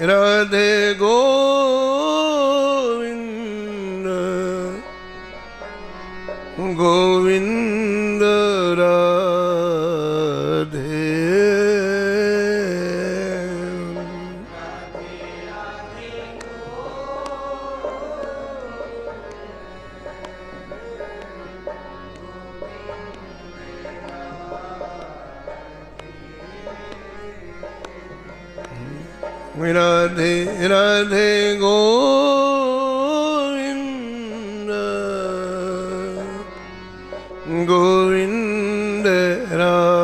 राधे गोविंद गोविंद राधे राधे राधे गोविंद गोविंद राधे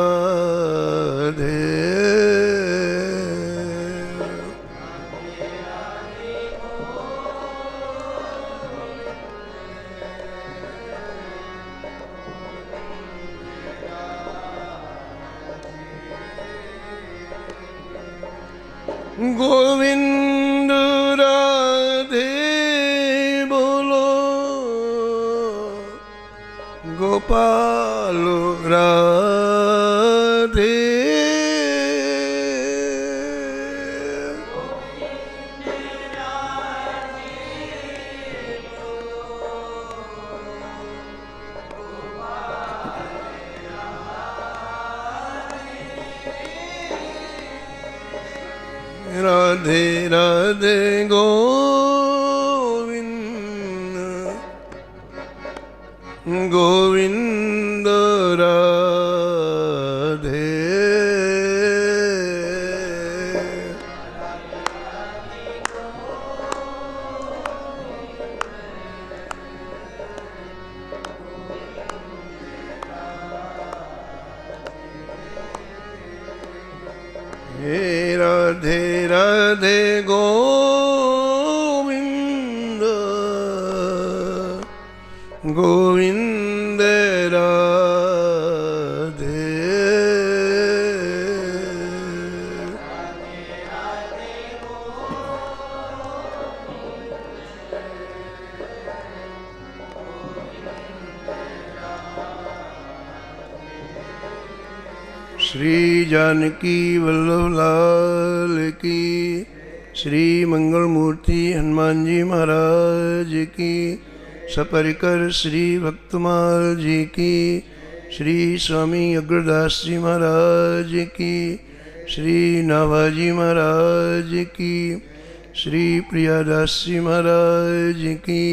गोविंद राधे बोलो गोपाल राधे राधे राधे गोविंद गोविंद राधे राधे राधे गोविंद गोविंद राधे श्री जानकी वल्लभ लाल की, श्री मंगल मूर्ति हनुमान जी महाराज की, सपरिकर श्री भक्तमाल जी की, श्री स्वामी अग्रदास जी महाराज की, श्री नाभाजी महाराज की, श्री प्रियादास जी महाराज की,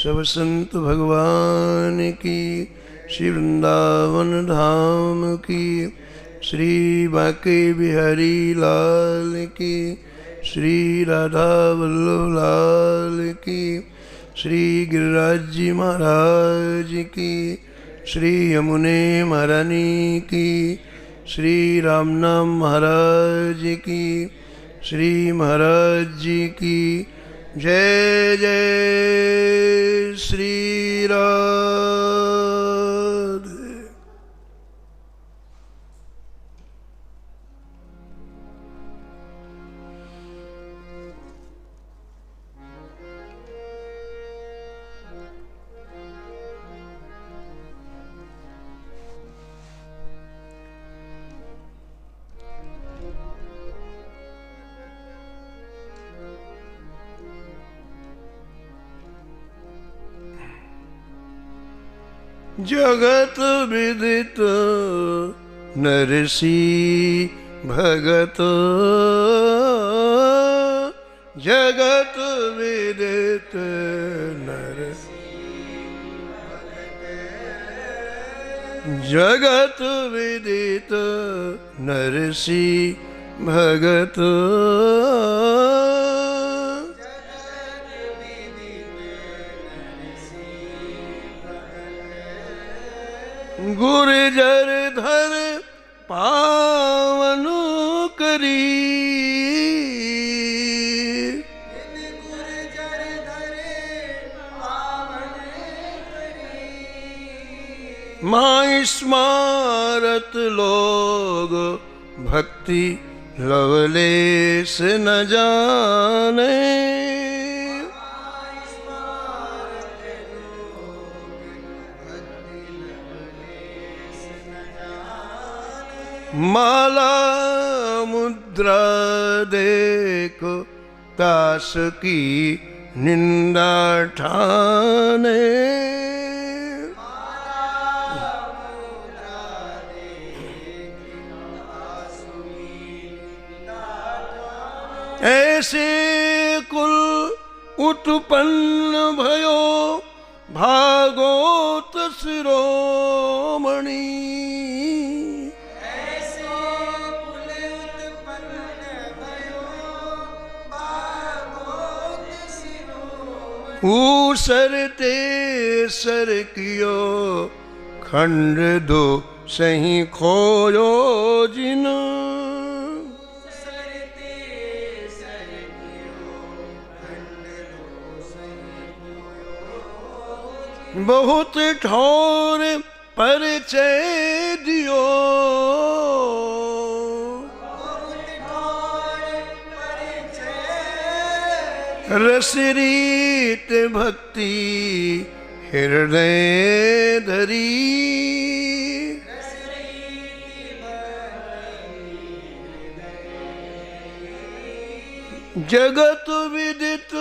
सब संत भगवान की, श्री वृंदावन धाम की, श्री बांके बिहारी लाल की, श्री राधा वल्लभ लाल की, श्री गिरिराज जी महाराज की, श्री यमुने महारानी की, श्री रामनाम महाराज की, श्री महाराज जी की जय जय श्री राधे। जगत विदित नरसी भगत, जगत विदित नरसी, जगत विदित नरसी भगत, गुर्जर धर पावन करी, गुर्जर धर पावन करी, माँ स्मारत लोग भक्ति लवलेस न जाने, माला मुद्द मुद्रा देख दास की निंदा ठाने। ऐसे कुल उत्पन्न भयो भागवत शिरोमणि। ऐसे कुल उत्पन्न भयो भागवत शिरोमणि। ऊसरते सर कियो खंड दो सही खोयो जिन। बहुत ठौर परिचय दियो। रसरीत भक्ति हृदय धरी। जगत विदित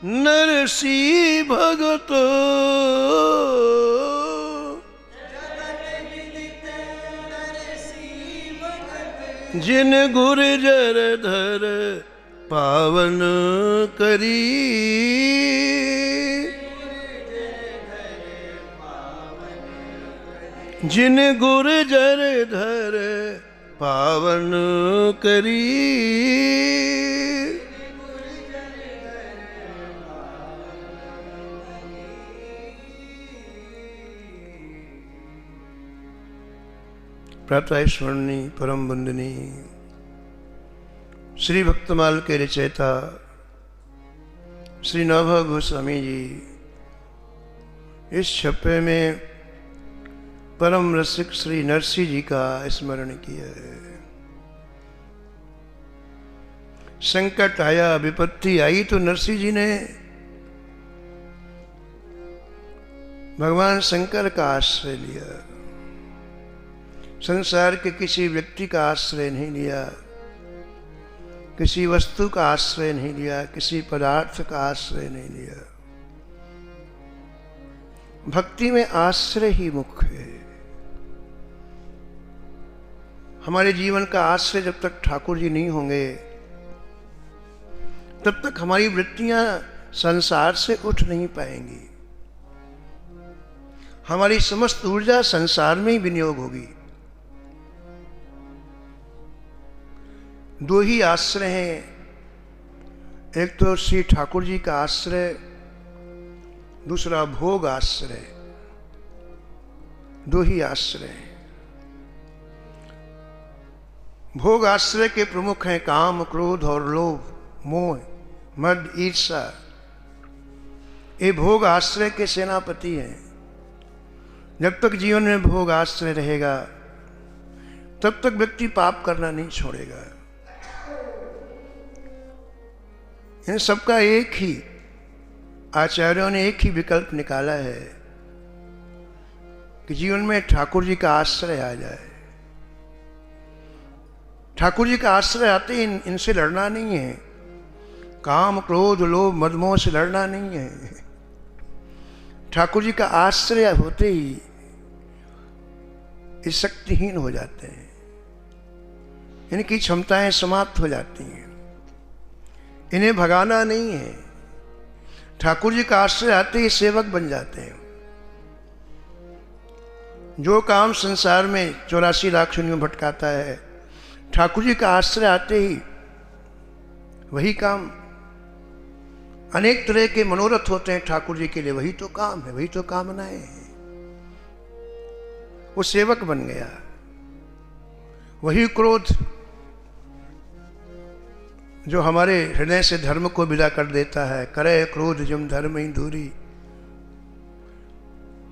नरसी भगत। जिन गुर्जर धर पावन करी। जिन गुर्जर धर पावन करी। प्रातः स्मरणी परम वंदनी श्री भक्तमाल के रचयिता श्री नवभाग गोस्वामी जी इस छप्पे में परम रसिक श्री नरसिंह जी का स्मरण किया है। संकट आया, विपत्ति आई तो नरसिंह जी ने भगवान शंकर का आश्रय लिया। संसार के किसी व्यक्ति का आश्रय नहीं लिया, किसी वस्तु का आश्रय नहीं लिया, किसी पदार्थ का आश्रय नहीं लिया। भक्ति में आश्रय ही मुख्य है। हमारे जीवन का आश्रय जब तक ठाकुर जी नहीं होंगे तब तक हमारी वृत्तियां संसार से उठ नहीं पाएंगी। हमारी समस्त ऊर्जा संसार में ही विनियोग होगी। दो ही आश्रय हैं, एक तो श्री ठाकुर जी का आश्रय, दूसरा भोग आश्रय। दो ही आश्रय हैं। भोग आश्रय के प्रमुख हैं काम, क्रोध और लोभ, मोह, मद, ईर्षा। ये भोग आश्रय के सेनापति हैं। जब तक जीवन में भोग आश्रय रहेगा तब तक व्यक्ति पाप करना नहीं छोड़ेगा। इन सबका एक ही आचार्यों ने एक ही विकल्प निकाला है कि जीवन में ठाकुर जी का आश्रय आ जाए। ठाकुर जी का आश्रय आते ही इनसे लड़ना नहीं है। काम, क्रोध, लोभ, मदमोह से लड़ना नहीं है। ठाकुर जी का आश्रय होते ही ये शक्तिहीन हो जाते हैं, इनकी क्षमताएं समाप्त हो जाती हैं। इन्हें भगाना नहीं है। ठाकुर जी का आश्रय आते ही सेवक बन जाते हैं। जो काम संसार में 84 लाख योनियों में भटकाता है, ठाकुर जी का आश्रय आते ही वही काम। अनेक तरह के मनोरथ होते हैं ठाकुर जी के लिए, वही तो काम है, वही तो कामनाएं हैं। वो सेवक बन गया। वही क्रोध जो हमारे हृदय से धर्म को विदा कर देता है, करे क्रोध जम धर्म ही दूरी।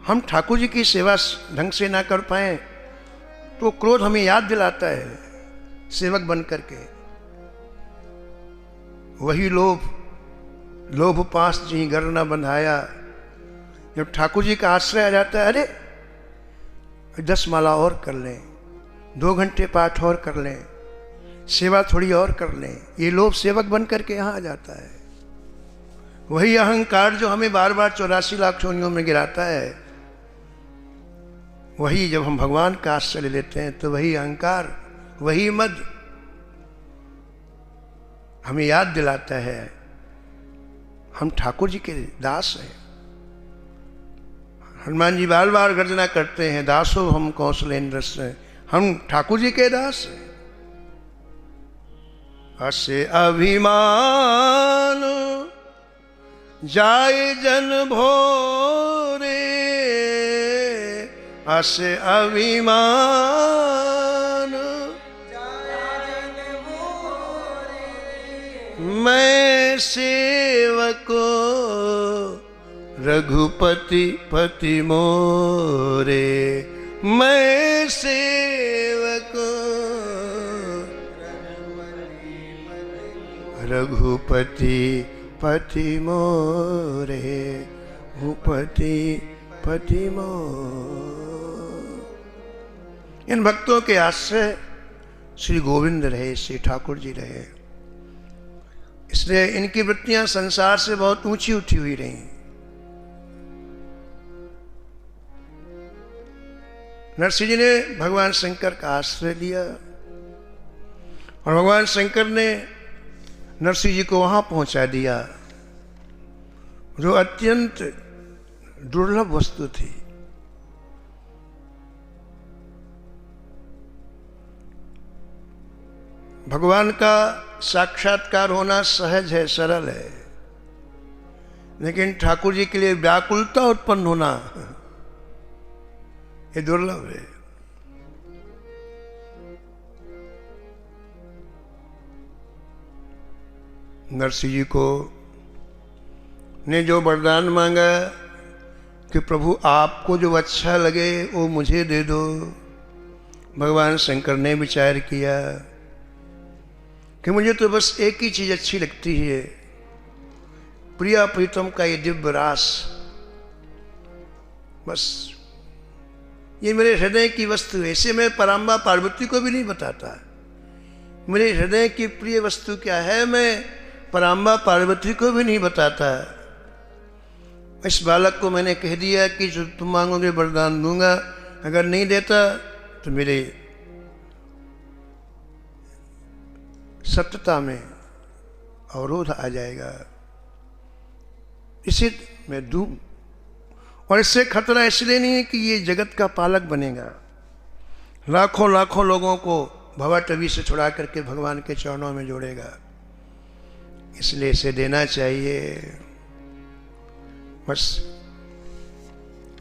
हम ठाकुर जी की सेवा ढंग से ना कर पाए तो क्रोध हमें याद दिलाता है सेवक बन करके। वही लोभ पास जी गर न बंधाया। जब ठाकुर जी का आश्रय आ जाता है, अरे 10 माला और कर लें, 2 घंटे पाठ और कर लें, सेवा थोड़ी और कर लें, ये लोभ सेवक बन करके यहाँ आ जाता है। वही अहंकार जो हमें बार बार 84 लाख योनियों में गिराता है, वही जब हम भगवान का आश्रय लेते हैं तो वही अहंकार, वही मद हमें याद दिलाता है हम ठाकुर जी के दास हैं। हनुमान जी बार बार गर्जना करते हैं, दासो हम कौशलेंद्र से, हम ठाकुर जी के दास हैं। असे अभिमान जाए जन भोरे, असे अभिमान मैं सेवको रघुपति पति मोरे, मैं सेवको रघुपति पति मोरे, भूपति पति मोर। इन भक्तों के आश्रय श्री गोविंद रहे, श्री ठाकुर जी रहे, इसलिए इनकी वृत्तियां संसार से बहुत ऊंची उठी हुई रही। नरसिंह जी ने भगवान शंकर का आश्रय लिया और भगवान शंकर ने नरसिंह जी को वहां पहुंचा दिया जो अत्यंत दुर्लभ वस्तु थी। भगवान का साक्षात्कार होना सहज है, सरल है, लेकिन ठाकुर जी के लिए व्याकुलता उत्पन्न होना ये दुर्लभ है। नरसिंह जी को ने जो वरदान मांगा कि प्रभु आपको जो अच्छा लगे वो मुझे दे दो, भगवान शंकर ने विचार किया कि मुझे तो बस एक ही चीज अच्छी लगती है, प्रिया प्रीतम का ये दिव्य रास, बस ये मेरे हृदय की वस्तु है। इसे मैं पराम्बा पार्वती को भी नहीं बताता, मेरे हृदय की प्रिय वस्तु क्या है मैं पराम्बा पार्वती को भी नहीं बताता। इस बालक को मैंने कह दिया कि जो तुम मांगोगे वरदान दूंगा, अगर नहीं देता तो मेरे सत्यता में अवरोध आ जाएगा, इसे मैं दूं। और इससे खतरा इसलिए नहीं है कि ये जगत का पालक बनेगा, लाखों लाखों लोगों को भवाटवी से छुड़ा करके भगवान के चरणों में जोड़ेगा, इसलिए इसे देना चाहिए। बस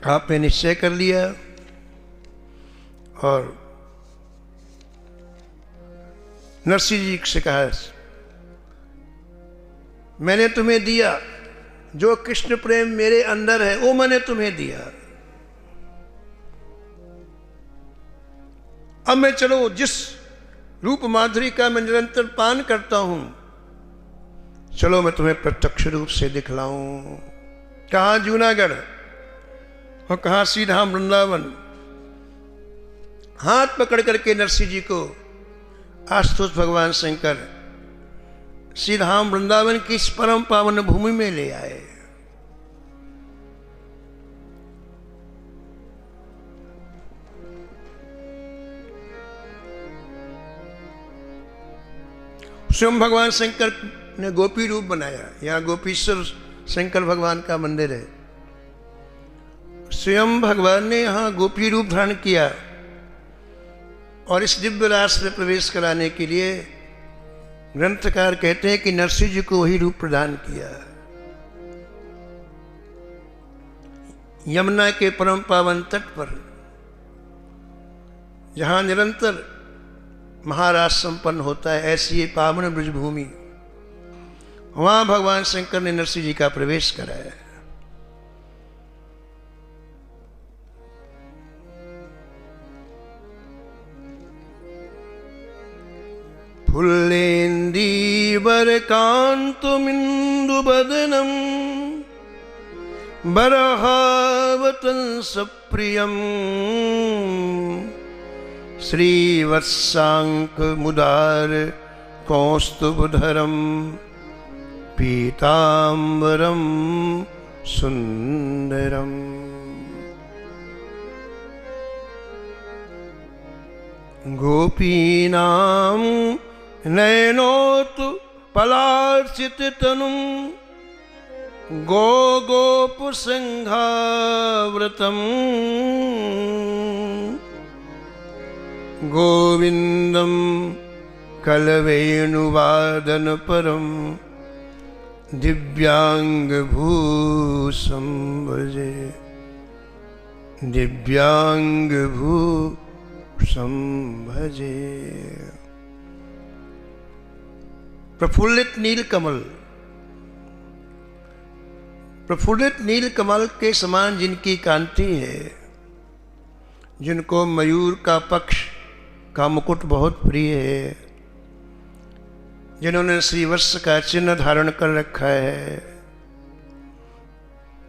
आपने निश्चय कर लिया और नरसिंह जी से कहा मैंने तुम्हें दिया, जो कृष्ण प्रेम मेरे अंदर है वो मैंने तुम्हें दिया, अब मैं चलो जिस रूप माधुरी का मैं निरंतर पान करता हूं, चलो मैं तुम्हें प्रत्यक्ष रूप से दिखलाऊं। कहाँ जूनागढ़ और कहाँ श्रीधाम वृंदावन। हाथ पकड़ करके नरसिंह जी को आशुतोष भगवान शंकर श्रीधाम वृंदावन की इस परम पावन भूमि में ले आए। स्वयं भगवान शंकर ने गोपी रूप बनाया। यहाँ गोपीश्वर शंकर भगवान का मंदिर है। स्वयं भगवान ने यहाँ गोपी रूप धारण किया और इस दिव्य रास में प्रवेश कराने के लिए ग्रंथकार कहते हैं कि नरसिंह जी को वही रूप प्रदान किया। यमुना के परम पावन तट पर जहाँ निरंतर महारास संपन्न होता है, ऐसी ये पावन ब्रजभूमि, वहां भगवान शंकर ने नरसिंह जी का प्रवेश कराया। फुल्लेन्दीवर कांतुमिन्दु बदनम बरहावतं सप्रियम श्रीवत्साङ्कमुदार कौस्तुभधरं पीताम्बरं सुन्दरम् गोपीनां नयनोतु पलार्चिततनुं गोपसंघाव्रतं गोविन्दं कलवेणुवादनपरं दिव्याङ्गभूषं भजे दिव्याङ्गभूषं भजे। प्रफुल्लित नीलकमल, प्रफुल्लित नीलकमल के समान जिनकी कांति है, जिनको मयूर का पक्ष का मुकुट बहुत प्रिय है, जिन्होंने श्रीवत्स का चिन्ह धारण कर रखा है,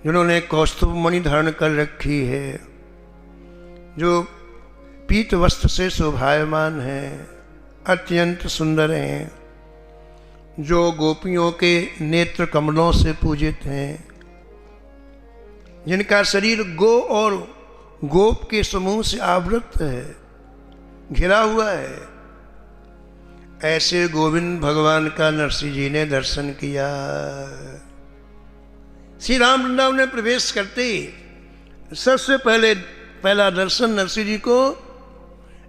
जिन्होंने कौस्तुभ मणि धारण कर रखी है, जो पीत वस्त्र से शोभायमान है, अत्यंत सुंदर हैं, जो गोपियों के नेत्र कमलों से पूजित हैं, जिनका शरीर गो और गोप के समूह से आवृत है, घिरा हुआ है, ऐसे गोविंद भगवान का नरसिंह जी ने दर्शन किया। श्री राम वृंदावन में प्रवेश करते सबसे पहला दर्शन नरसिंह जी को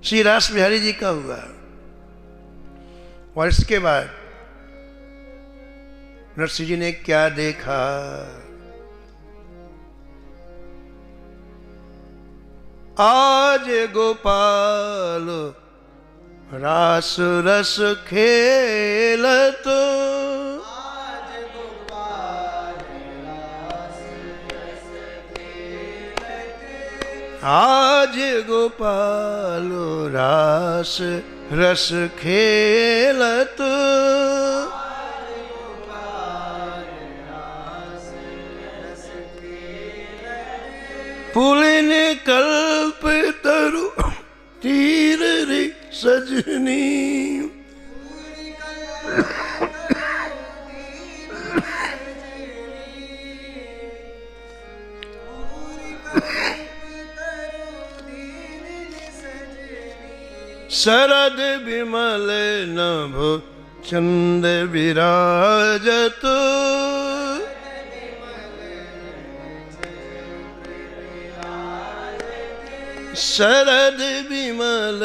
श्री रास बिहारी जी का हुआ, और इसके बाद नरसिंह जी ने क्या देखा? आज गोपाल रास रस खेलत, आज गोपाल रास रस खेलत, आज गोपाल रास रस खेलत, आज गोपाल रास रस खेलत, पुलिन कल्प तरु तीर रे सजनी, पूरी कल्पना दीन सजनी, शरद विमल नभ चंद विराजत, शरद विमल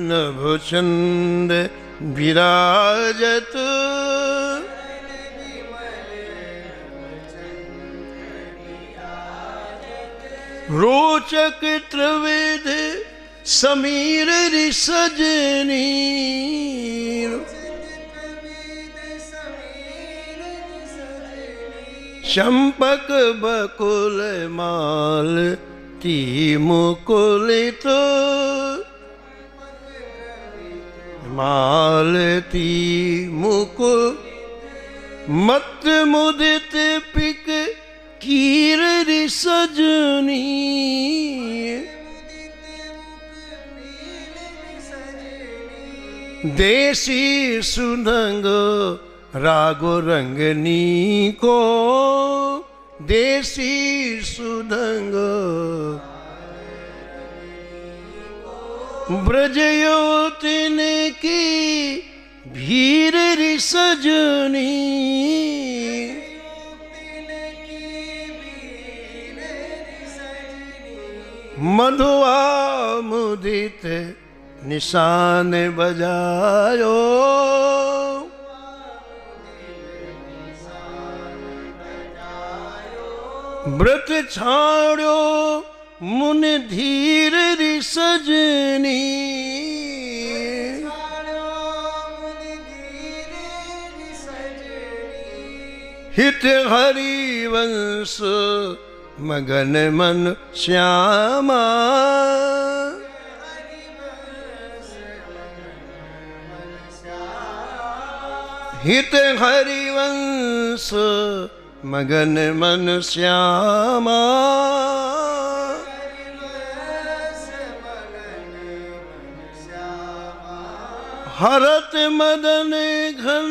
नभ चंद विराजत, रोचक त्रिविध समीर रि सजनी, चंपक बकुल माल ती मुकुलित, मालती मुकुल मत मुदित पिक कीर रि सजनी, देसी सुनंग रागो रंगनी को, देसी सुनंग ब्रजयोतिन की भीर रि सजनी, मधुआ मुदित निशान बजायो, व्रत छाड़ो मुन धीर रि सजनी, हित हरिवंश मगन मन श्यामा, हित हरिवंश मगन मन श्यामा, हरत मदन घन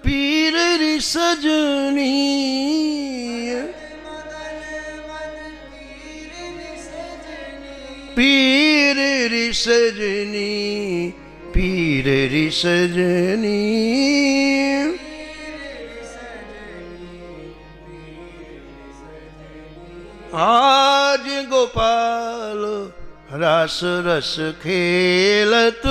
पीर रि सजनी, पीर रि सजनी, पीर रि सजनी। आज गोपाल रास रस खेलत,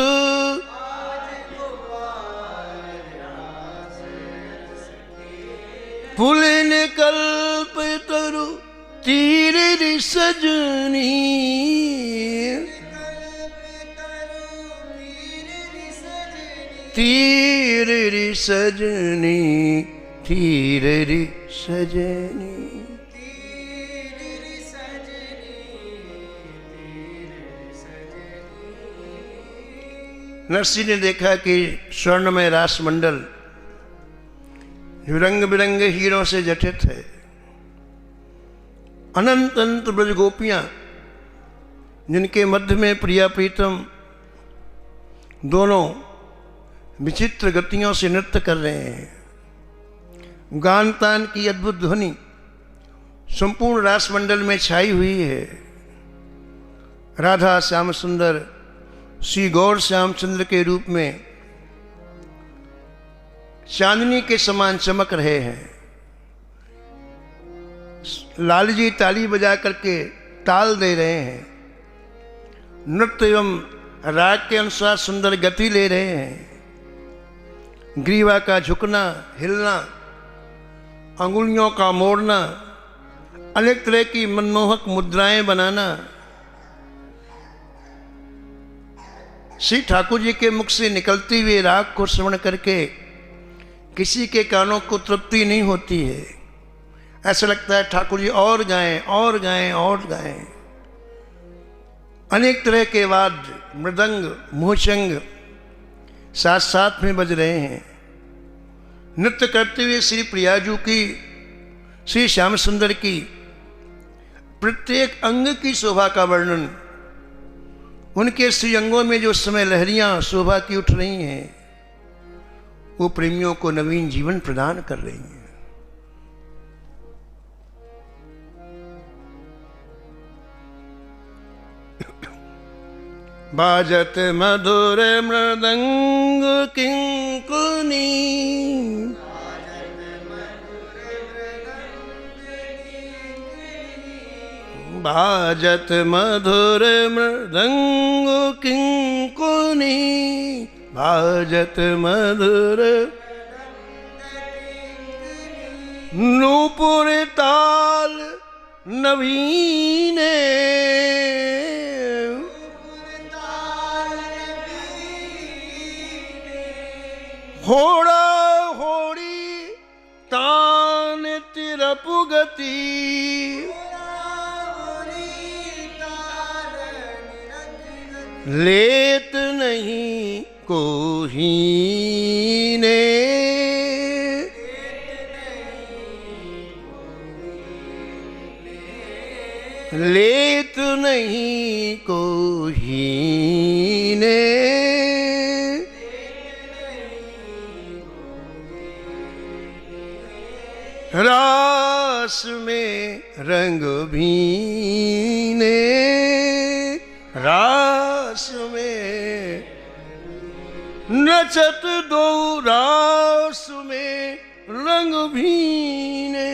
पुलिन कल्प तरु तीर रि सजनी, तीर रि सजनी, तीर रि सजनी। नरसिंह ने देखा कि स्वर्णमय रास मंडल जो रंग बिरंगे हीरों से जटित है, अनंत अनंत ब्रज गोपियां जिनके मध्य में प्रिया प्रीतम दोनों विचित्र गतियों से नृत्य कर रहे हैं। गान तान की अद्भुत ध्वनि संपूर्ण रास मंडल में छाई हुई है। राधा श्याम सुंदर श्री गौर श्यामचंद्र के रूप में चांदनी के समान चमक रहे हैं। लाल जी ताली बजा करके ताल दे रहे हैं, नृत्य एवं राग के अनुसार सुंदर गति ले रहे हैं। ग्रीवा का झुकना, हिलना, अंगुलियों का मोड़ना, अनेक तरह की मनमोहक मुद्राएं बनाना श्री ठाकुर जी के मुख से निकलती हुई राग को श्रवण करके किसी के कानों को तृप्ति नहीं होती है। ऐसा लगता है ठाकुर जी और गाएं और गाएं और गाएं। अनेक तरह के वाद्य, मृदंग, मोहचंग साथ साथ में बज रहे हैं। नृत्य करते हुए श्री प्रियाजू की, श्री श्याम सुंदर की प्रत्येक अंग की शोभा का वर्णन, उनके श्री अंगों में जो समय लहरियां शोभा की उठ रही हैं, वो प्रेमियों को नवीन जीवन प्रदान कर रही हैं। बाजत मधुर मृदंग किंकुनी, बाजत मधुर मृदंग किंकुनी, बाजत मधुर नूपुर ताल नवीने, होड़ा होड़ी तान तिरपुगति, लेत नहीं कोहीने, लेत नहीं कोहीने। रास में रंग भीने, रास में नचत दो, रास में रंग भीने,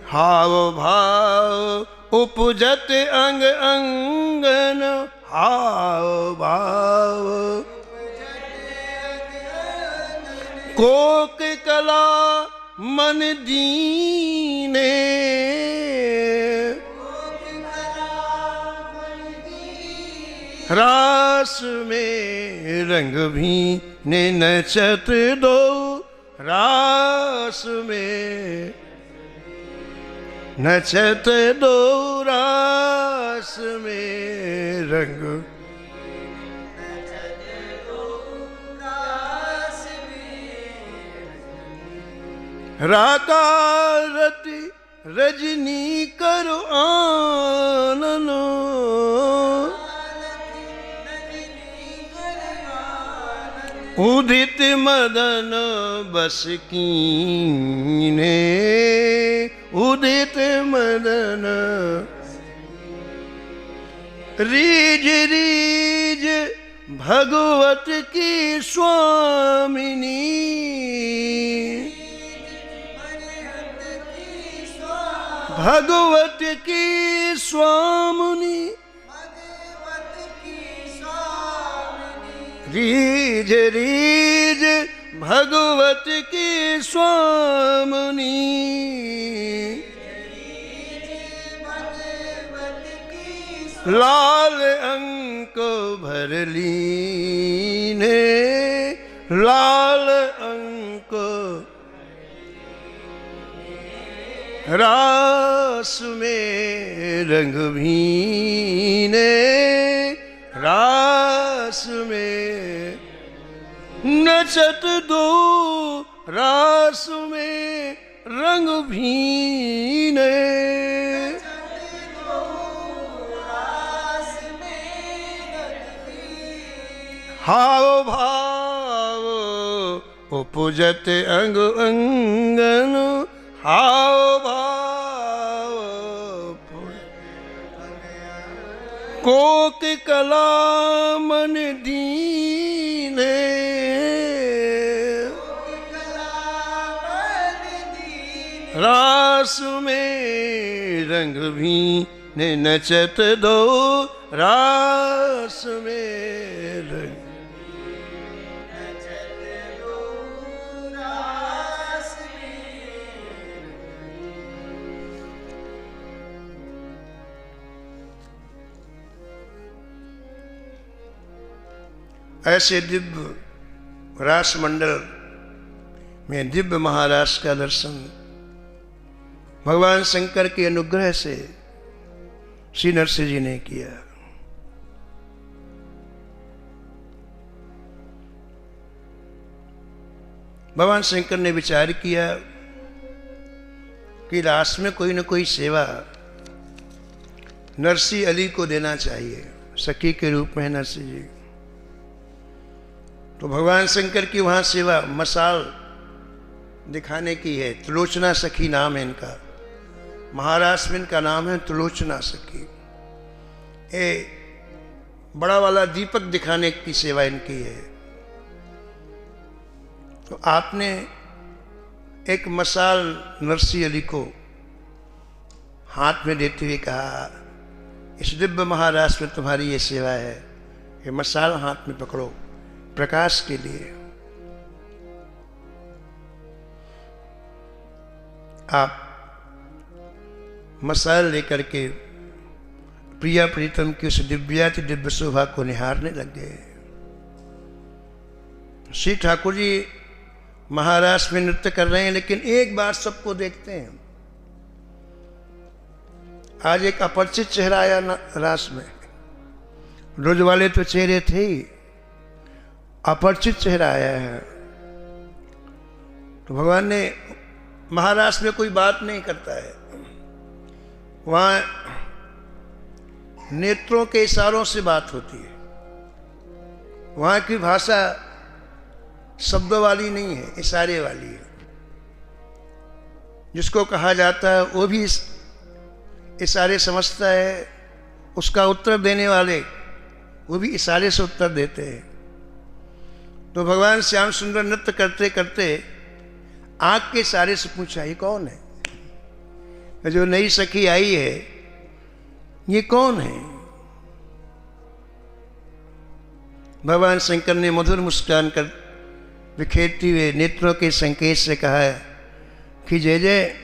हाव भाव उपजत अंग अंगन, हाव भाव कोक कला मन दीने, रास में रंग भीने नचत दो, रास में नचत दो, रास में रंग, राकारति रजनी करो आननो, उदित मदन बस कीने, उदित मदन रीज रीज भगवत की स्वामिनी, भगवत की स्वामिनी, रीज रीज भगवत की स्वामिनी, लाल अंक भर लीने, लाल अंक रास में रंग भीने, रास में नचत दो, रास में रंग भीने, हाव भाव उपजत अंग अंगन, हाव भाव कोक कला मन दीने, रास में रंग भी ने नचत दो, रास में रंग ऐसे दिव्य रास मंडल में दिव्य महारास का दर्शन भगवान शंकर के अनुग्रह से श्री नरसिंह जी ने किया। भगवान शंकर ने विचार किया कि रास में कोई न कोई सेवा नरसिंह अली को देना चाहिए, सखी के रूप में नरसिंह जी। तो भगवान शंकर की वहां सेवा मसाल दिखाने की है। त्रिलोचना सखी नाम है इनका, महाराष्ट्र में इनका नाम है त्रिलोचना सखी। ये बड़ा वाला दीपक दिखाने की सेवा इनकी है। तो आपने एक मसाल नरसिंह अली को हाथ में देते हुए कहा, इस दिव्य महाराष्ट्र में तुम्हारी ये सेवा है, ये मसाल हाथ में पकड़ो प्रकाश के लिए। आप मसाल लेकर के प्रिया प्रीतम की उस दिव्याति दिव्य शोभा को निहारने लग गए। श्री ठाकुर जी महाराष्ट्र में नृत्य कर रहे हैं, लेकिन एक बार सबको देखते हैं। आज एक अपरिचित चेहरा आया रास में, रोज वाले तो चेहरे थे ही, अपरिचित चेहरा आया है। तो भगवान ने महाराष्ट्र में कोई बात नहीं करता है, वहां नेत्रों के इशारों से बात होती है। वहां की भाषा शब्द वाली नहीं है, इशारे वाली है। जिसको कहा जाता है वो भी इशारे समझता है, उसका उत्तर देने वाले वो भी इशारे से उत्तर देते हैं। तो भगवान श्याम सुंदर नृत्य करते करते आंख के इशारे से पूछा, ये कौन है? जो नई सखी आई है ये कौन है? भगवान शंकर ने मधुर मुस्कान कर बिखेरती हुए नेत्रों के संकेत से कहा है कि जय जय,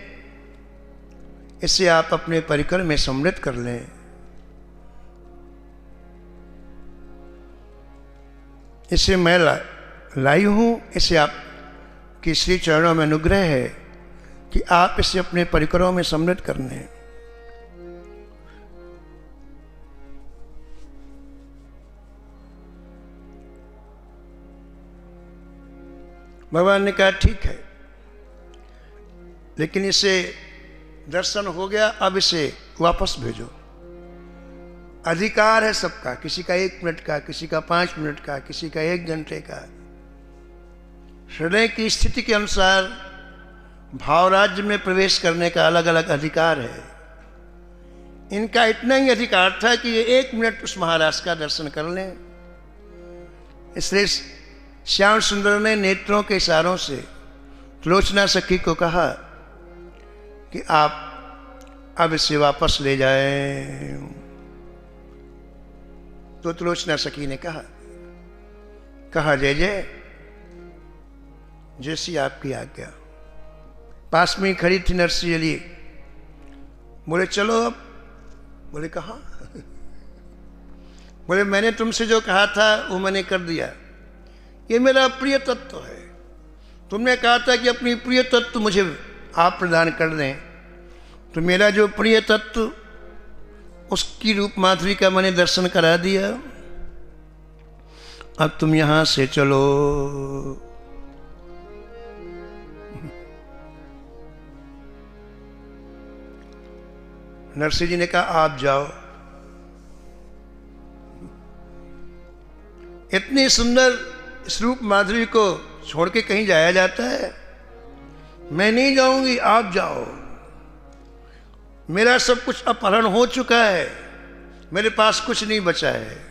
इसे आप अपने परिकर में सम्मिलित कर लें। इसे मैं लाई हूं, इसे आप कि श्री चरणों में अनुग्रह है कि आप इसे अपने परिकरों में सम्मिलित कर लें। भगवान ने कहा ठीक है, लेकिन इसे दर्शन हो गया, अब इसे वापस भेजो। अधिकार है सबका, किसी का 1 मिनट का, किसी का 5 मिनट का, किसी का 1 घंटे का। हृदय की स्थिति के अनुसार भाव राज्य में प्रवेश करने का अलग अलग अधिकार है। इनका इतना ही अधिकार था कि ये 1 मिनट उस महाराज का दर्शन कर लें। इसलिए श्याम सुंदर ने नेत्रों के इशारों से त्रिलोचना सखी को कहा कि आप अब इसे वापस ले जाएं। तो त्रिलोचना सखी ने कहा जय जय, जैसी आपकी आज्ञा। पास में ही खड़ी थी नरसिंह अली। बोले चलो अब। बोले कहाँ? बोले मैंने तुमसे जो कहा था वो मैंने कर दिया। ये मेरा प्रिय तत्व है। तुमने कहा था कि अपनी प्रिय तत्व मुझे आप प्रदान कर दें, तो मेरा जो प्रिय तत्व उसकी रूप माधुरी का मैंने दर्शन करा दिया। अब तुम यहां से चलो। नरसिंह जी ने कहा आप जाओ। इतनी सुंदर इस रूप माधुरी को छोड़ के कहीं जाया जाता है? मैं नहीं जाऊंगी, आप जाओ। मेरा सब कुछ अपहरण हो चुका है, मेरे पास कुछ नहीं बचा है।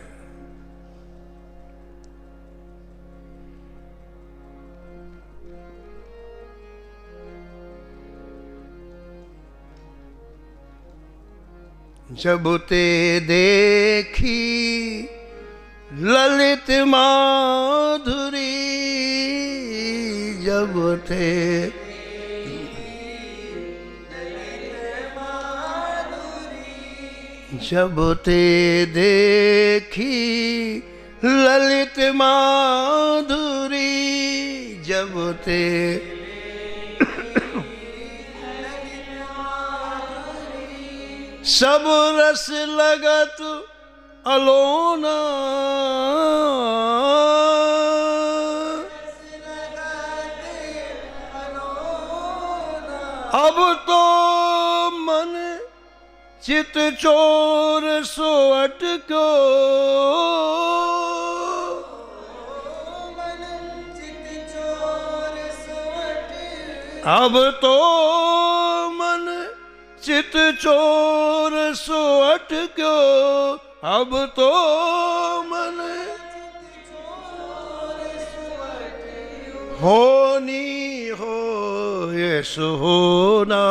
जब ते देखी ललित माधुरी, जब ते देखी ललित माधुरी, जब ते सब रस लगत अलोना, अब तो मन चित चोर सो अटको, अब तो मन चित चोर सो अटको, अब तो मन होनी हो ये सुहोना,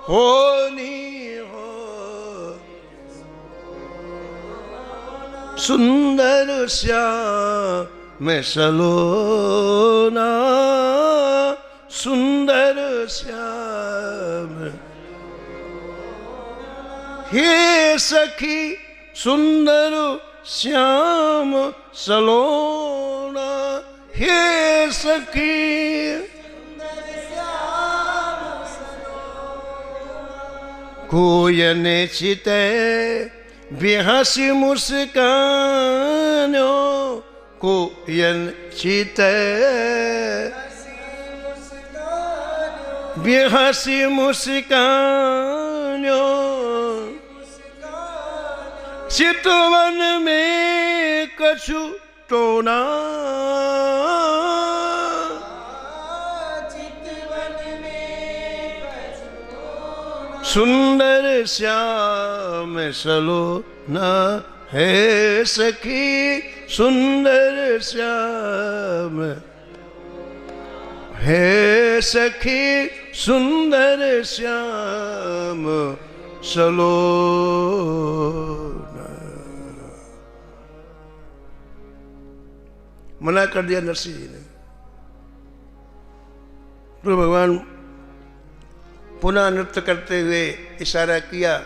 होनी हो सुंदर श्याम सलोना, सुंदर श्याम। हे सखी सुंदर श्याम सलोना, हे सखी कोयन चिते बेहसी मुस्कानो, कोयन चिते बेहसी मुस्कानो, चितवन में कछु टोना, सुंदर श्याम सलोना, है सखी सुंदर श्याम, है सखी सुंदर श्याम सलोना। मना कर दिया नरसिंह जी ने। तो भगवान पुनः नृत्य करते हुए इशारा किया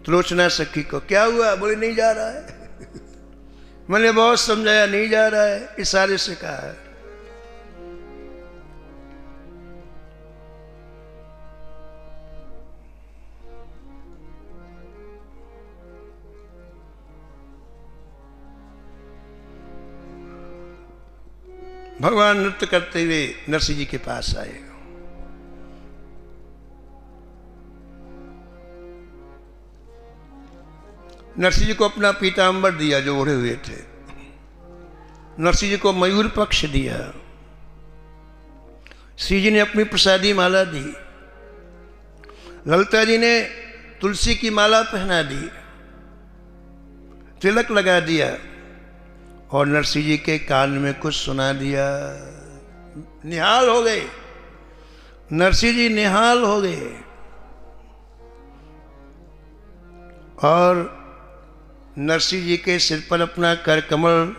त्रिलोचना सखी को। क्या हुआ? बोले नहीं जा रहा है। मैंने बहुत समझाया, नहीं जा रहा है, इशारे से कहा है। भगवान नृत्य करते हुए नरसिंह जी के पास आए। नरसिंह जी को अपना पीताम्बर दिया जो ओढ़े हुए थे, नरसिंह जी को मयूर पक्ष दिया, श्री जी ने अपनी प्रसादी माला दी, ललिता जी ने तुलसी की माला पहना दी, तिलक लगा दिया और नरसिंह जी के कान में कुछ सुना दिया। निहाल हो गए, नरसिंह जी निहाल हो गए और नरसिंह जी के सिर पर अपना कर कमल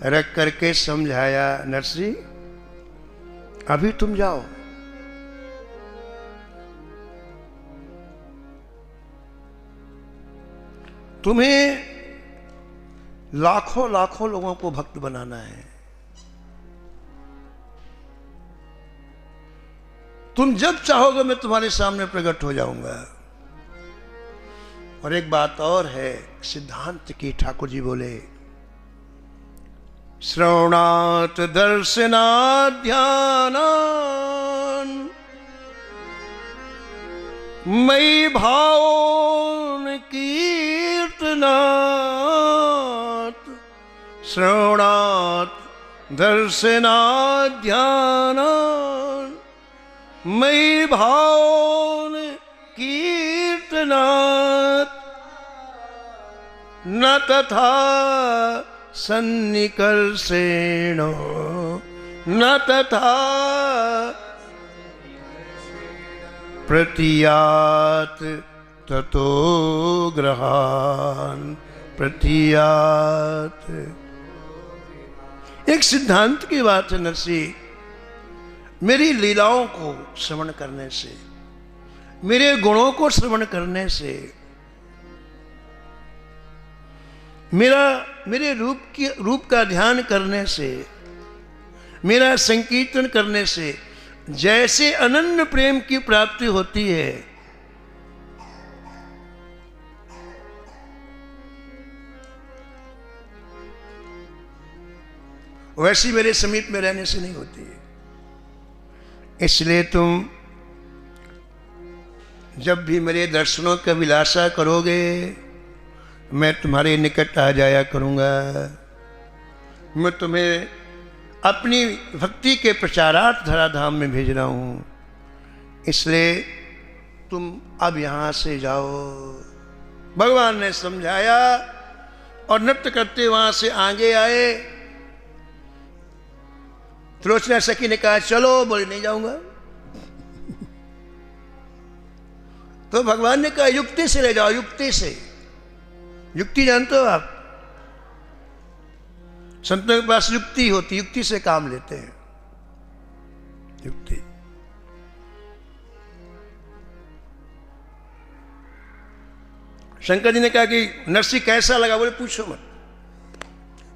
रख करके समझाया, नरसिंह अभी तुम जाओ, तुम्हें लाखों लाखों लोगों को भक्त बनाना है, तुम जब चाहोगे मैं तुम्हारे सामने प्रकट हो जाऊंगा। और एक बात और है सिद्धांत की, ठाकुर जी बोले, श्रवणात् दर्शनात् ध्यानान् मयि भावोन कीर्तनात्, श्रवणात् दर्शनात् ध्यानान् मयि भावोन कीर्तनात्, न तथा सन्निकर्षेण न तथा प्रतीयात् ततो ग्रहान् प्रतीयात्। एक सिद्धांत की बात है नरसिंह, मेरी लीलाओं को श्रवण करने से, मेरे गुणों को श्रवण करने से, मेरे रूप का ध्यान करने से, मेरा संकीर्तन करने से जैसे अनन्य प्रेम की प्राप्ति होती है, वैसी मेरे समीप में रहने से नहीं होती है। इसलिए तुम जब भी मेरे दर्शनों का विलासा करोगे मैं तुम्हारे निकट आ जाया करूंगा, मैं तुम्हें अपनी भक्ति के प्रचारार्थ धराधाम में भेज रहा हूँ, इसलिए तुम अब यहाँ से जाओ। भगवान ने समझाया और नृत्य करते वहाँ से आगे आए। त्रिलोचना सखी ने कहा चलो, बोले नहीं जाऊंगा। तो भगवान ने कहा युक्ति से ले जाओ, युक्ति से। युक्ति जानते हो आप, संतों के पास युक्ति होती, युक्ति से काम लेते हैं, युक्ति। शंकर जी ने कहा कि नरसिंह कैसा लगा, बोले पूछो मत,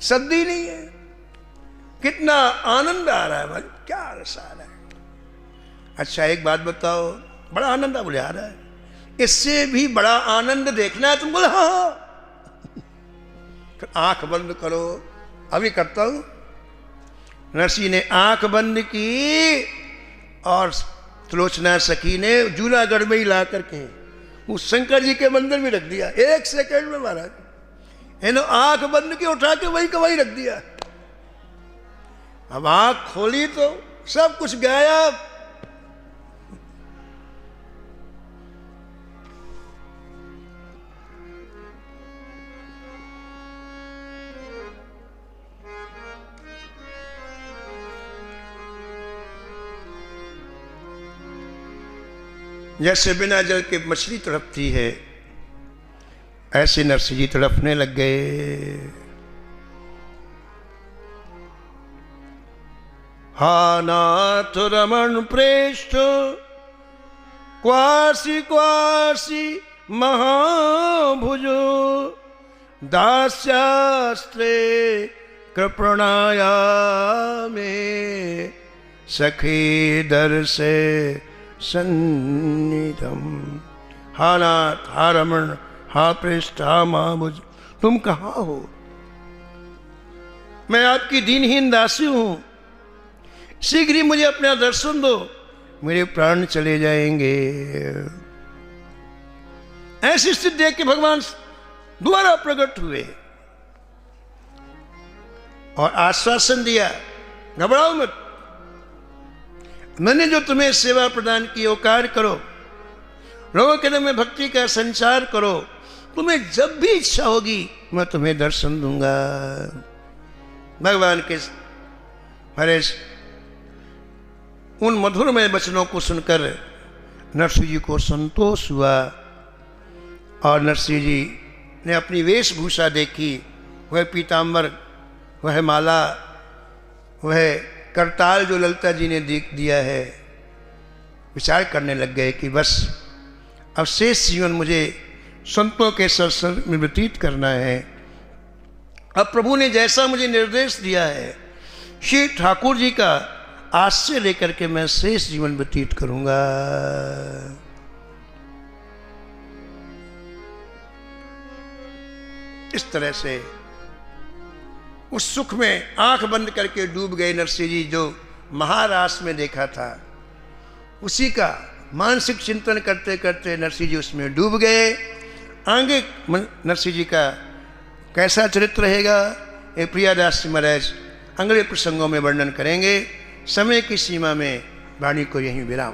शब्द ही नहीं है, कितना आनंद आ रहा है, भाई क्या रस आ रहा है। अच्छा एक बात बताओ, बड़ा आनंद बोले आ रहा है, इससे भी बड़ा आनंद देखना है तुम, बोले हाँ हाँ। फिर आंख बंद करो, अभी करता हूं। नरसिंह ने आंख बंद की और त्रिलोचना सखी ने जूनागढ़ में ही ला करके उस शंकर जी के मंदिर में रख दिया, 1 सेकंड में महाराज। इन्हों आंख बंद की उठा के वही का वही रख दिया। अब आंख खोली तो सब कुछ गायब। जैसे बिना जल के मछली तड़पती है, ऐसे नरसिंह जी तड़पने लग गए। हा नाथ रमण प्रेष्ठ क्वासी क्वासी महाभुजो दास्यास्त्रे कृपणाया में सखी दर से सन्निधम। हा नाथ, हा रमण, हा पृष्ठ, हा महाभुज, तुम कहाँ हो? मैं आपकी दीनहीन दासी हूं, शीघ्र ही मुझे अपना दर्शन दो, मेरे प्राण चले जाएंगे। ऐसी स्थिति देख के भगवान दोबारा प्रकट हुए और आश्वासन दिया, घबराओ मत, मैंने जो तुम्हें सेवा प्रदान की वो कार्य करो, लोगों के में भक्ति का संचार करो, तुम्हें जब भी इच्छा होगी मैं तुम्हें दर्शन दूंगा। भगवान के हरे उन मधुरमय वचनों को सुनकर नरसिंह जी को संतोष हुआ और नरसिंह जी ने अपनी वेशभूषा देखी, वह पीताम्बर, वह माला, वह करताल जो ललिता जी ने दिया है, विचार करने लग गए कि बस अब शेष जीवन मुझे संतों के सत्संग में व्यतीत करना है। अब प्रभु ने जैसा मुझे निर्देश दिया है, श्री ठाकुर जी का आश्रय लेकर के मैं शेष जीवन व्यतीत करूंगा। इस तरह से उस सुख में आंख बंद करके डूब गए नरसिंह जी। जो महारास में देखा था उसी का मानसिक चिंतन करते करते नरसिंह जी उसमें डूब गए। आगे नरसिंह जी का कैसा चरित्र रहेगा ये प्रियादास जी महाराज अगले प्रसंगों में वर्णन करेंगे। समय की सीमा में वाणी को यहीं विराम।